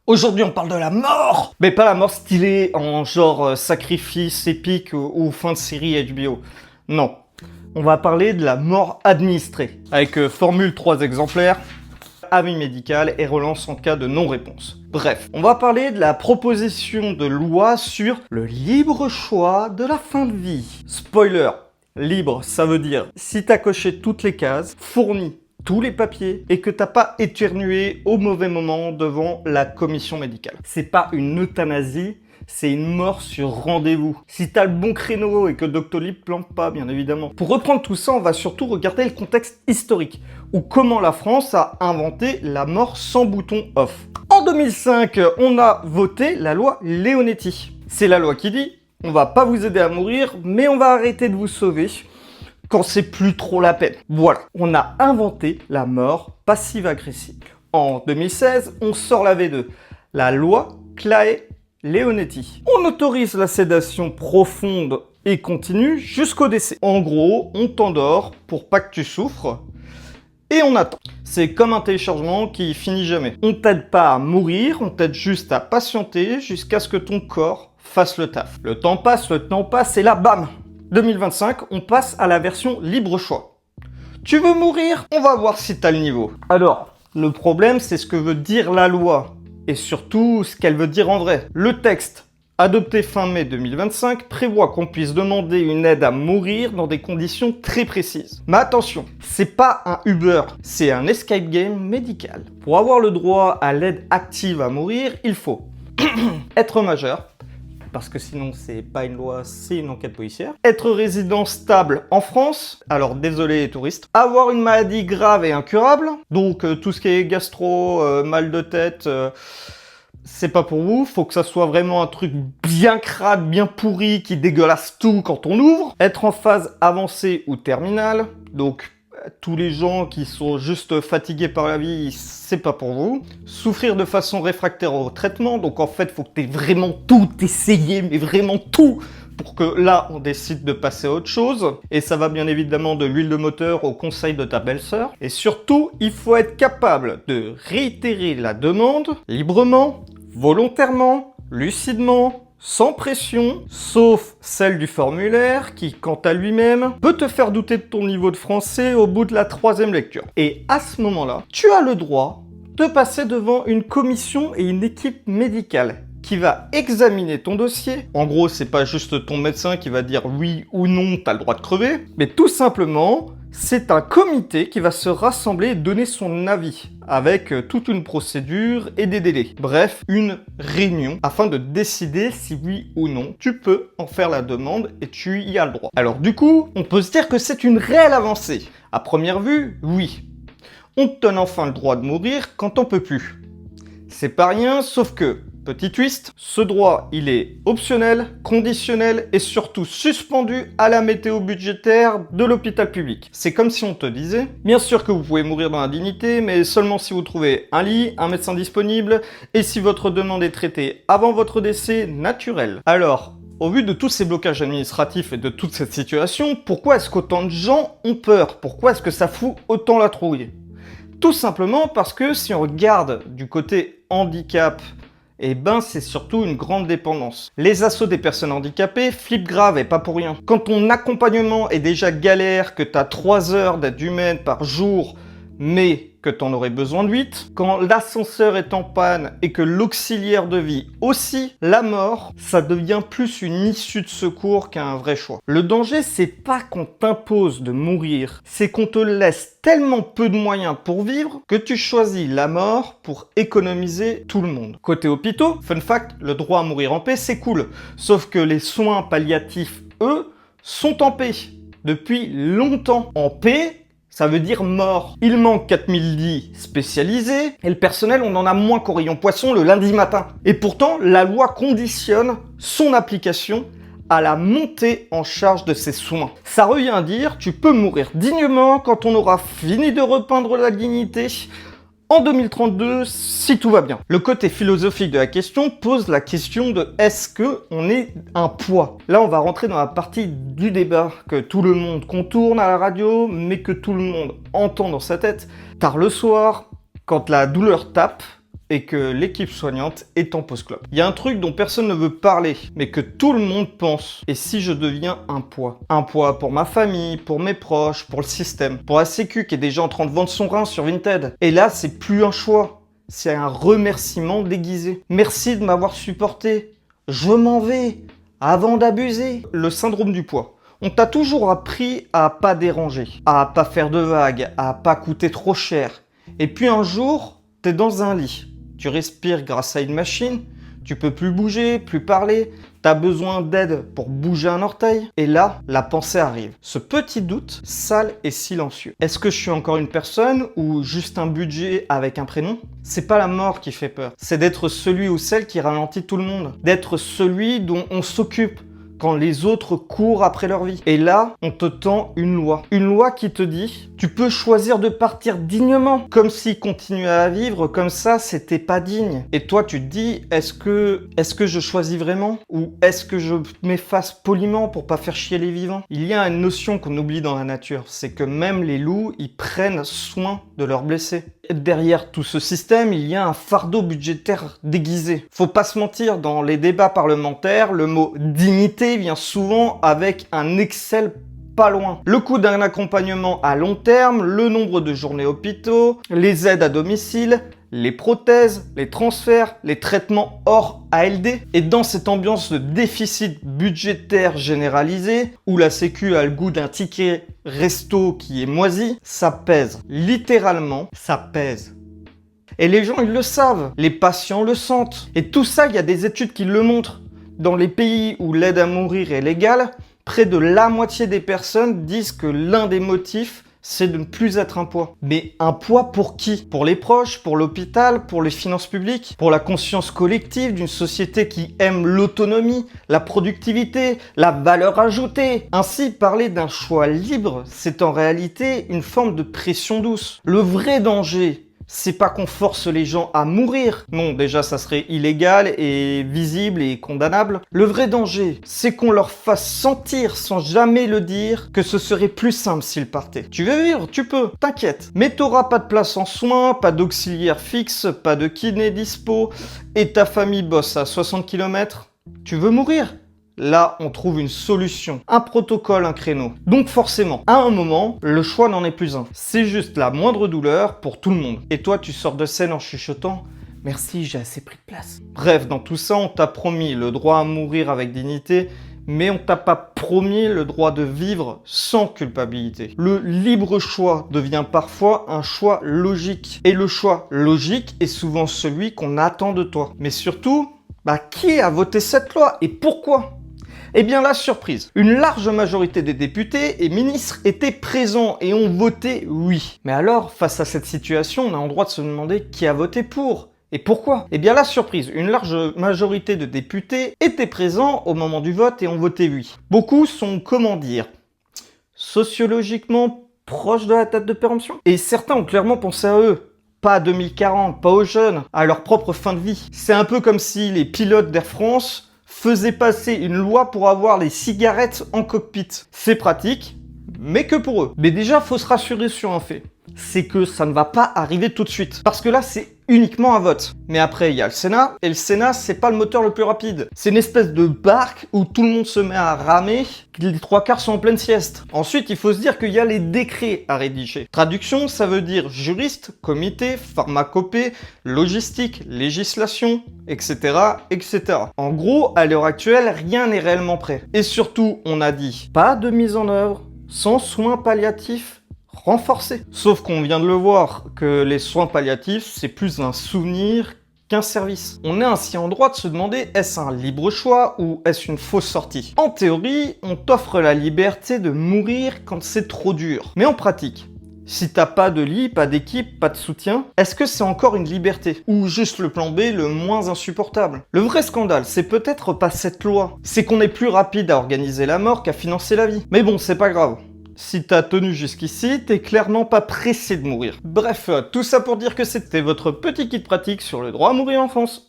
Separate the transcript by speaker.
Speaker 1: Aujourd'hui, on parle de la mort! Mais pas la mort stylée en genre sacrifice épique ou fin de série HBO. Non. On va parler de la mort administrée, avec formule 3 exemplaires, avis médical et relance en cas de non-réponse. Bref, on va parler de la proposition de loi sur le libre choix de la fin de vie. Spoiler, libre, ça veut dire si t'as coché toutes les cases, fourni tous les papiers et que t'as pas éternué au mauvais moment devant la commission médicale. C'est pas une euthanasie, c'est une mort sur rendez-vous. Si t'as le bon créneau et que Doctolib plante pas, bien évidemment. Pour reprendre tout ça, on va surtout regarder le contexte historique, ou comment la France a inventé la mort sans bouton off. En 2005, on a voté la loi Leonetti. C'est la loi qui dit, on va pas vous aider à mourir, mais on va arrêter de vous sauver quand c'est plus trop la peine. Voilà, on a inventé la mort passive-agressive. En 2016, on sort la V2, la loi Claeys-Leonetti. On autorise la sédation profonde et continue jusqu'au décès. En gros, on t'endort pour pas que tu souffres et on attend. C'est comme un téléchargement qui finit jamais. On t'aide pas à mourir, on t'aide juste à patienter jusqu'à ce que ton corps fasse le taf. Le temps passe et là, bam! 2025, on passe à la version libre choix. Tu veux mourir? On va voir si t'as le niveau. Alors, le problème, c'est ce que veut dire la loi, et surtout ce qu'elle veut dire en vrai. Le texte, adopté fin mai 2025, prévoit qu'on puisse demander une aide à mourir dans des conditions très précises. Mais attention, c'est pas un Uber, c'est un escape game médical. Pour avoir le droit à l'aide active à mourir, il faut être majeur, parce que sinon c'est pas une loi, c'est une enquête policière. Être résident stable en France, alors désolé les touristes. Avoir une maladie grave et incurable, donc tout ce qui est gastro, mal de tête, c'est pas pour vous. Faut que ça soit vraiment un truc bien crade, bien pourri, qui dégueulasse tout quand on ouvre. Être en phase avancée ou terminale, donc tous les gens qui sont juste fatigués par la vie, c'est pas pour vous. Souffrir de façon réfractaire au traitement, donc en fait, faut que t'aies vraiment tout essayé, mais vraiment tout, pour que là, on décide de passer à autre chose. Et ça va bien évidemment de l'huile de moteur au conseil de ta belle-sœur. Et surtout, il faut être capable de réitérer la demande librement, volontairement, lucidement, sans pression, sauf celle du formulaire qui, quant à lui-même, peut te faire douter de ton niveau de français au bout de la 3e lecture. Et à ce moment-là, tu as le droit de passer devant une commission et une équipe médicale qui va examiner ton dossier. En gros, c'est pas juste ton médecin qui va dire oui ou non, t'as le droit de crever, mais tout simplement, c'est un comité qui va se rassembler et donner son avis, avec toute une procédure et des délais. Bref, une réunion afin de décider si oui ou non tu peux en faire la demande et tu y as le droit. Alors du coup, on peut se dire que c'est une réelle avancée. À première vue, oui. On te donne enfin le droit de mourir quand on peut plus. C'est pas rien, sauf que, petit twist, ce droit, il est optionnel, conditionnel et surtout suspendu à la météo budgétaire de l'hôpital public. C'est comme si on te disait, bien sûr que vous pouvez mourir dans la dignité, mais seulement si vous trouvez un lit, un médecin disponible et si votre demande est traitée avant votre décès naturel. Alors, au vu de tous ces blocages administratifs et de toute cette situation, pourquoi est-ce qu'autant de gens ont peur? Pourquoi est-ce que ça fout autant la trouille? Tout simplement parce que si on regarde du côté handicap, eh ben c'est surtout une grande dépendance. Les assos des personnes handicapées flippent grave et pas pour rien. Quand ton accompagnement est déjà galère, que t'as 3 heures d'aide humaine par jour, mais que t'en aurais besoin de 8, quand l'ascenseur est en panne et que l'auxiliaire de vie aussi, la mort, ça devient plus une issue de secours qu'un vrai choix. Le danger, c'est pas qu'on t'impose de mourir, c'est qu'on te laisse tellement peu de moyens pour vivre que tu choisis la mort pour économiser tout le monde. Côté hôpitaux, fun fact, le droit à mourir en paix, c'est cool. Sauf que les soins palliatifs, eux, sont en paix. Depuis longtemps. En paix, ça veut dire mort. Il manque 4000 lits spécialisés et le personnel, on en a moins qu'au rayon poisson le lundi matin. Et pourtant, la loi conditionne son application à la montée en charge de ces soins. Ça revient à dire, tu peux mourir dignement quand on aura fini de repeindre la dignité en 2032, si tout va bien. Le côté philosophique de la question pose la question de est-ce que on est un poids? Là, on va rentrer dans la partie du débat que tout le monde contourne à la radio, mais que tout le monde entend dans sa tête. Tard le soir, quand la douleur tape, et que l'équipe soignante est en pause clope. Il y a un truc dont personne ne veut parler, mais que tout le monde pense. Et si je deviens un poids? Un poids pour ma famille, pour mes proches, pour le système, pour la sécu qui est déjà en train de vendre son rein sur Vinted. Et là, c'est plus un choix, c'est un remerciement déguisé. Merci de m'avoir supporté. Je m'en vais avant d'abuser. Le syndrome du poids. On t'a toujours appris à pas déranger, à pas faire de vagues, à pas coûter trop cher. Et puis un jour, t'es dans un lit. Tu respires grâce à une machine, tu peux plus bouger, plus parler, t'as besoin d'aide pour bouger un orteil. Et là, la pensée arrive. Ce petit doute, sale et silencieux. Est-ce que je suis encore une personne ou juste un budget avec un prénom? C'est pas la mort qui fait peur, c'est d'être celui ou celle qui ralentit tout le monde. D'être celui dont on s'occupe quand les autres courent après leur vie. Et là, on te tend une loi. Une loi qui te dit, tu peux choisir de partir dignement. Comme si continuer à vivre comme ça, c'était pas digne. Et toi, tu te dis, est-ce que je choisis vraiment? Ou est-ce que je m'efface poliment pour pas faire chier les vivants? Il y a une notion qu'on oublie dans la nature, c'est que même les loups, ils prennent soin de leurs blessés. Derrière tout ce système, il y a un fardeau budgétaire déguisé. Faut pas se mentir, dans les débats parlementaires, le mot dignité vient souvent avec un Excel pas loin. Le coût d'un accompagnement à long terme, le nombre de journées hôpitaux, les aides à domicile, les prothèses, les transferts, les traitements hors ALD. Et dans cette ambiance de déficit budgétaire généralisé, où la sécu a le goût d'un ticket resto qui est moisi, ça pèse. Littéralement, ça pèse. Et les gens, ils le savent. Les patients le sentent. Et tout ça, il y a des études qui le montrent. Dans les pays où l'aide à mourir est légale, près de la moitié des personnes disent que l'un des motifs, c'est de ne plus être un poids. Mais un poids pour qui? Pour les proches, pour l'hôpital, pour les finances publiques, pour la conscience collective d'une société qui aime l'autonomie, la productivité, la valeur ajoutée. Ainsi, parler d'un choix libre, c'est en réalité une forme de pression douce. Le vrai danger, c'est pas qu'on force les gens à mourir. Non, déjà, ça serait illégal et visible et condamnable. Le vrai danger, c'est qu'on leur fasse sentir, sans jamais le dire, que ce serait plus simple s'ils partaient. Tu veux vivre? Tu peux, t'inquiète. Mais t'auras pas de place en soins, pas d'auxiliaire fixe, pas de kiné dispo, et ta famille bosse à 60 km. Tu veux mourir? Là, on trouve une solution, un protocole, un créneau. Donc forcément, à un moment, le choix n'en est plus un. C'est juste la moindre douleur pour tout le monde. Et toi, tu sors de scène en chuchotant « Merci, j'ai assez pris de place ». Bref, dans tout ça, on t'a promis le droit à mourir avec dignité, mais on t'a pas promis le droit de vivre sans culpabilité. Le libre choix devient parfois un choix logique. Et le choix logique est souvent celui qu'on attend de toi. Mais surtout, qui a voté cette loi et pourquoi ? Eh bien, la surprise. Une large majorité des députés et ministres étaient présents et ont voté oui. Mais alors, face à cette situation, on a le droit de se demander qui a voté pour et pourquoi. Eh bien, la surprise. Une large majorité de députés étaient présents au moment du vote et ont voté oui. Beaucoup sont, comment dire, sociologiquement proches de la date de péremption. Et certains ont clairement pensé à eux. Pas à 2040, pas aux jeunes, à leur propre fin de vie. C'est un peu comme si les pilotes d'Air France faisaient passer une loi pour avoir les cigarettes en cockpit. C'est pratique, mais que pour eux. Mais déjà, faut se rassurer sur un fait. C'est que ça ne va pas arriver tout de suite. Parce que là, c'est uniquement un vote. Mais après, il y a le Sénat, et le Sénat, c'est pas le moteur le plus rapide. C'est une espèce de barque où tout le monde se met à ramer, les trois quarts sont en pleine sieste. Ensuite, il faut se dire qu'il y a les décrets à rédiger. Traduction, ça veut dire juriste, comité, pharmacopée, logistique, législation, etc., etc. En gros, à l'heure actuelle, rien n'est réellement prêt. Et surtout, on a dit, pas de mise en œuvre, sans soins palliatifs, renforcé. Sauf qu'on vient de le voir, que les soins palliatifs, c'est plus un souvenir qu'un service. On est ainsi en droit de se demander, est-ce un libre choix ou est-ce une fausse sortie? En théorie, on t'offre la liberté de mourir quand c'est trop dur. Mais en pratique, si t'as pas de lit, pas d'équipe, pas de soutien, est-ce que c'est encore une liberté? Ou juste le plan B le moins insupportable? Le vrai scandale, c'est peut-être pas cette loi. C'est qu'on est plus rapide à organiser la mort qu'à financer la vie. Mais bon, c'est pas grave. Si t'as tenu jusqu'ici, t'es clairement pas pressé de mourir. Bref, tout ça pour dire que c'était votre petit guide pratique sur le droit à mourir en France.